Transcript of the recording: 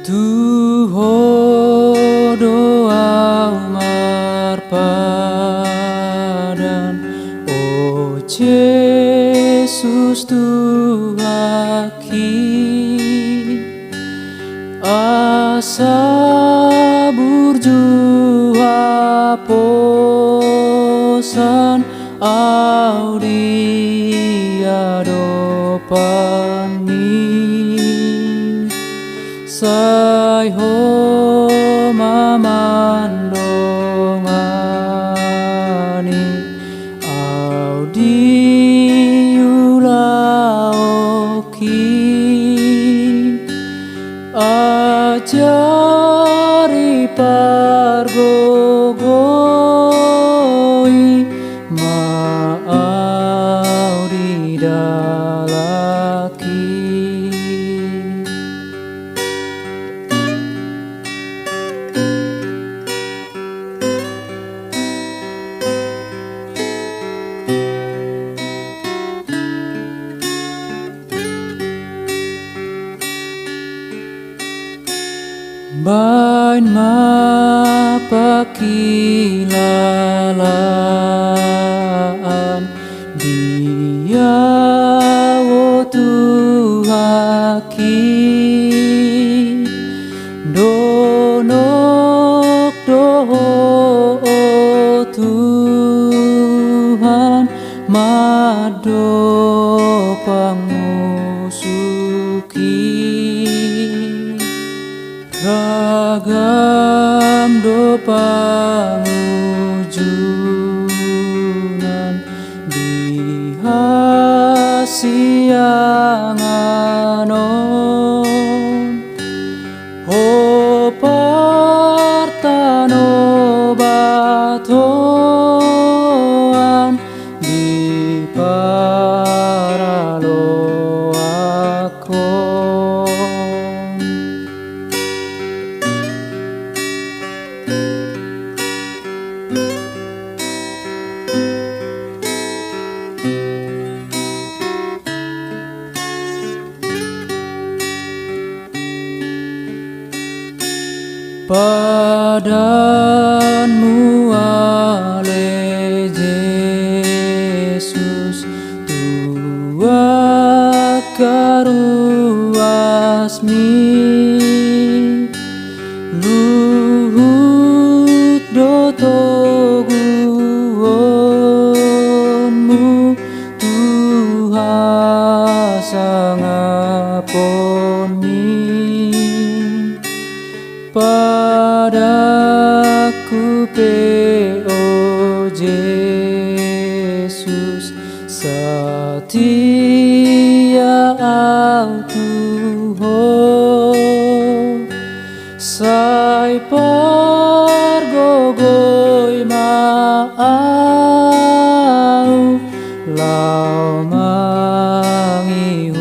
Tuhan doa marpadan, oh Yesus Tuhaki, asa burjua posan audia dopani sai ho mamandongani audiulaoki ajari pargogoi maudidalaki. Bain mapakilalaan dia wo Tuhaki donok doho Tuhan mado pangusuki ragam do pangujunan dihasianganon ho partano batoan di paraloakon. Padanmu ale Yesus Tua karuasmi luhut dotoguonmu Tuhan sangaponi padaku pe oh Yesus setia au Tuhan sai pargogoi mau lau mangi